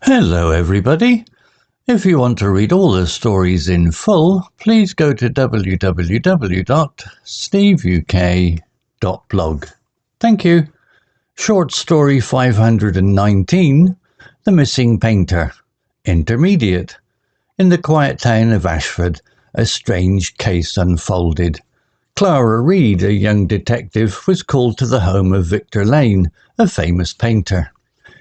Hello everybody. If you want to read all the stories in full, please go to www.steveuk.blog. Thank you. Short story 519, The Missing Painter. Intermediate. In the quiet town of Ashford, a strange case unfolded. Clara Reed, a young detective, was called to the home of Victor Lane, a famous painter.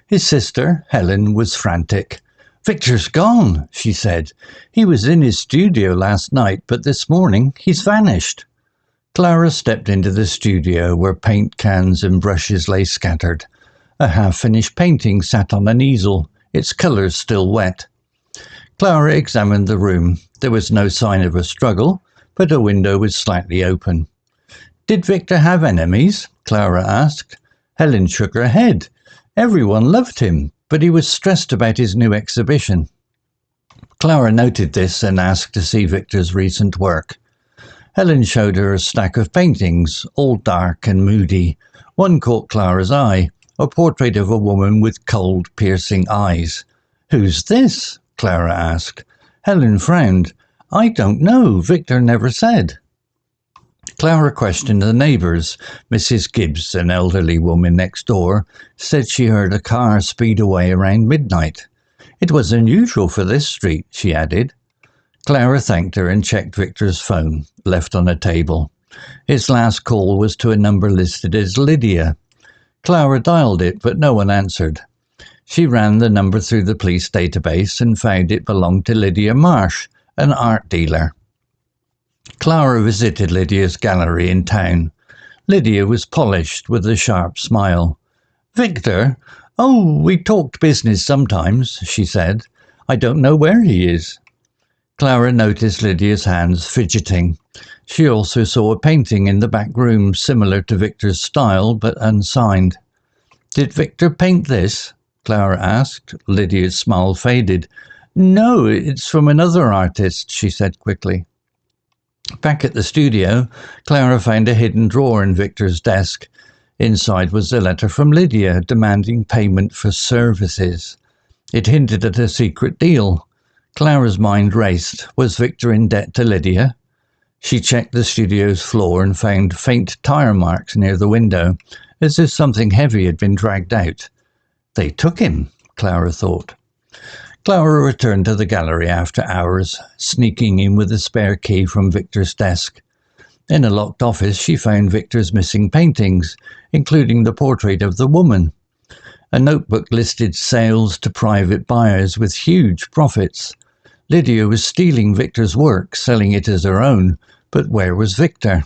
His sister, Helen, was frantic. "Victor's gone," she said. "He was in his studio last night, but this morning he's vanished." Clara stepped into the studio where paint cans and brushes lay scattered. A half-finished painting sat on an easel, its colours still wet. Clara examined the room. There was no sign of a struggle, but a window was slightly open. "Did Victor have enemies?" Clara asked. Helen shook her head. Everyone loved him, but he was stressed about his new exhibition. Clara noted this and asked to see Victor's recent work. Helen showed her a stack of paintings, all dark and moody. One caught Clara's eye, a portrait of a woman with cold, piercing eyes. "Who's this?" Clara asked. Helen frowned. "I don't know. Victor never said." Clara questioned the neighbours. Mrs. Gibbs, an elderly woman next door, said she heard a car speed away around midnight. It was unusual for this street, she added. Clara thanked her and checked Victor's phone, left on a table. His last call was to a number listed as Lydia. Clara dialed it, but no one answered. She ran the number through the police database and found it belonged to Lydia Marsh, an art dealer. Clara visited Lydia's gallery in town. Lydia was polished with a sharp smile. "Victor? Oh, we talked business sometimes," she said. "I don't know where he is." Clara noticed Lydia's hands fidgeting. She also saw a painting in the back room similar to Victor's style but unsigned. "Did Victor paint this?" Clara asked. Lydia's smile faded. "No, it's from another artist," she said quickly. Back at the studio, Clara found a hidden drawer in Victor's desk. Inside was a letter from Lydia demanding payment for services. It hinted at a secret deal. Clara's mind raced. Was Victor in debt to Lydia? She checked the studio's floor and found faint tire marks near the window, as if something heavy had been dragged out. They took him, Clara thought. Clara returned to the gallery after hours, sneaking in with a spare key from Victor's desk. In a locked office, she found Victor's missing paintings, including the portrait of the woman. A notebook listed sales to private buyers with huge profits. Lydia was stealing Victor's work, selling it as her own, but where was Victor?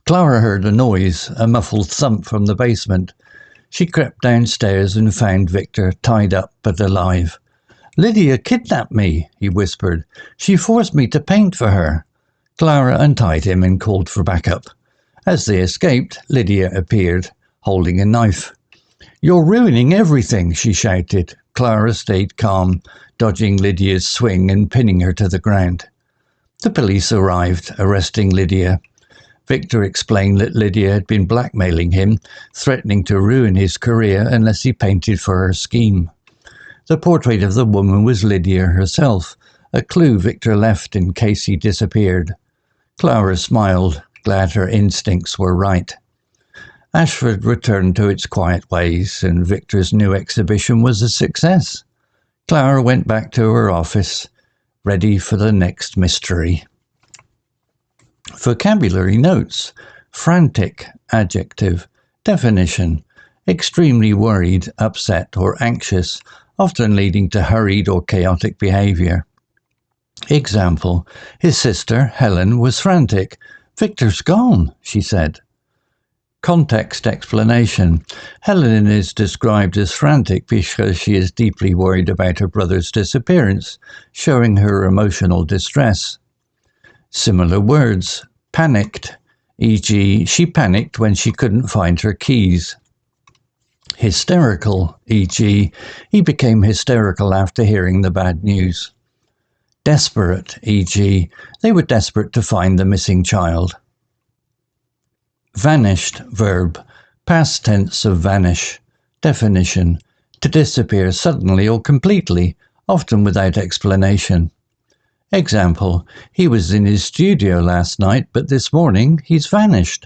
Clara heard a noise, a muffled thump from the basement. She crept downstairs and found Victor tied up but alive. "Lydia kidnapped me," he whispered. "She forced me to paint for her." Clara untied him and called for backup. As they escaped, Lydia appeared, holding a knife. "You're ruining everything," she shouted. Clara stayed calm, dodging Lydia's swing and pinning her to the ground. The police arrived, arresting Lydia. Victor explained that Lydia had been blackmailing him, threatening to ruin his career unless he painted for her scheme. The portrait of the woman was Lydia herself, a clue Victor left in case he disappeared. Clara smiled, glad her instincts were right. Ashford returned to its quiet ways, and Victor's new exhibition was a success. Clara went back to her office, ready for the next mystery. Vocabulary notes. Frantic, adjective. Definition. Extremely worried, upset, or anxious, often leading to hurried or chaotic behaviour. Example. His sister, Helen, was frantic. "Victor's gone," she said. Context explanation. Helen is described as frantic because she is deeply worried about her brother's disappearance, showing her emotional distress. Similar words. Panicked, e.g., she panicked when she couldn't find her keys. Hysterical, e.g., he became hysterical after hearing the bad news. Desperate, e.g., they were desperate to find the missing child. Vanished, verb, past tense of vanish. Definition, to disappear suddenly or completely, often without explanation. Example, he was in his studio last night, but this morning he's vanished.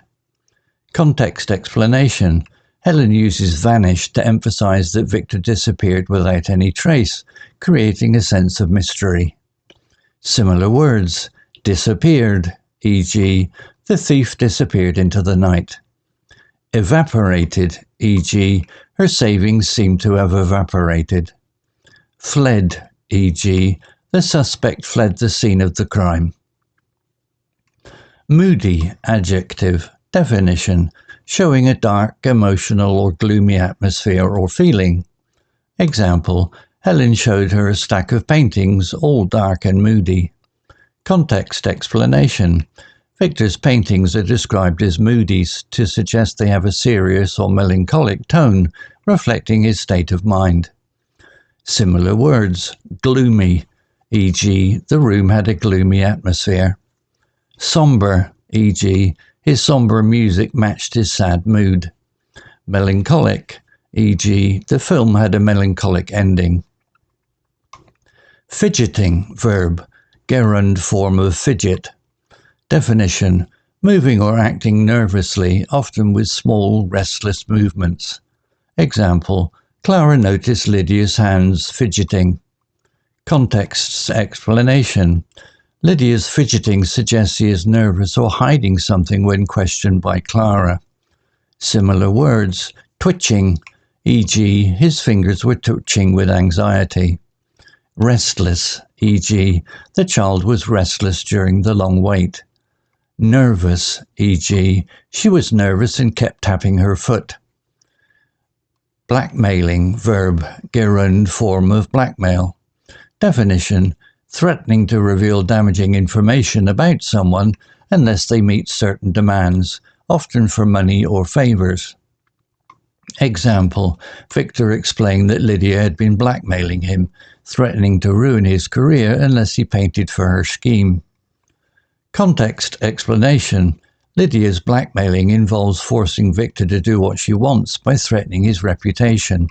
Context explanation. Helen uses vanished to emphasize that Victor disappeared without any trace, creating a sense of mystery. Similar words. Disappeared, e.g., the thief disappeared into the night. Evaporated, e.g., her savings seem to have evaporated. Fled, e.g., the suspect fled the scene of the crime. Moody, adjective. Definition: showing a dark, emotional or gloomy atmosphere or feeling. Example: Helen showed her a stack of paintings, all dark and moody. Context explanation. Victor's paintings are described as moody to suggest they have a serious or melancholic tone, reflecting his state of mind. Similar words. Gloomy, e.g., the room had a gloomy atmosphere. Somber, e.g., his somber music matched his sad mood. Melancholic, e.g., the film had a melancholic ending. Fidgeting, verb, gerund form of fidget. Definition: moving or acting nervously, often with small, restless movements. Example: Clara noticed Lydia's hands fidgeting. Context's explanation. Lydia's fidgeting suggests he is nervous or hiding something when questioned by Clara. Similar words. Twitching, e.g., his fingers were twitching with anxiety. Restless, e.g., the child was restless during the long wait. Nervous, e.g., she was nervous and kept tapping her foot. Blackmailing, verb, gerund form of blackmail. Definition: threatening to reveal damaging information about someone unless they meet certain demands, often for money or favors. Example: Victor explained that Lydia had been blackmailing him, threatening to ruin his career unless he painted for her scheme. Context explanation. Lydia's blackmailing involves forcing Victor to do what she wants by threatening his reputation.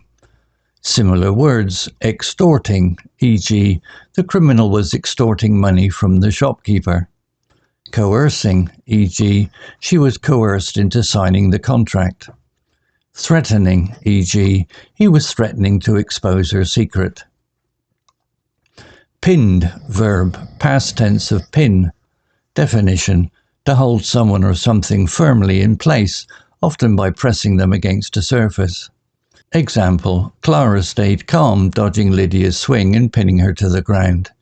Similar words. Extorting, e.g., the criminal was extorting money from the shopkeeper. Coercing, e.g., she was coerced into signing the contract. Threatening, e.g., he was threatening to expose her secret. Pinned, verb, past tense of pin. Definition: to hold someone or something firmly in place, often by pressing them against a surface. Example: Clara stayed calm, dodging Lydia's swing and pinning her to the ground.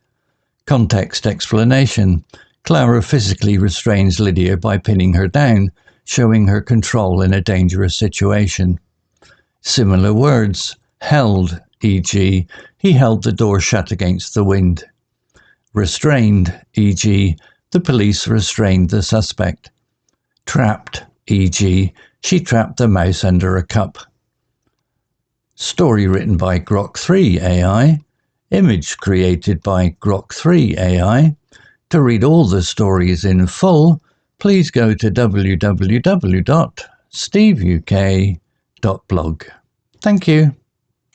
Context explanation. Clara physically restrains Lydia by pinning her down, showing her control in a dangerous situation. Similar words. Held, e.g., he held the door shut against the wind. Restrained, e.g., the police restrained the suspect. Trapped, e.g., she trapped the mouse under a cup. Story written by Grok 3 AI. Image created by Grok 3 AI. To read all the stories in full, please go to www.steveuk.blog. Thank you.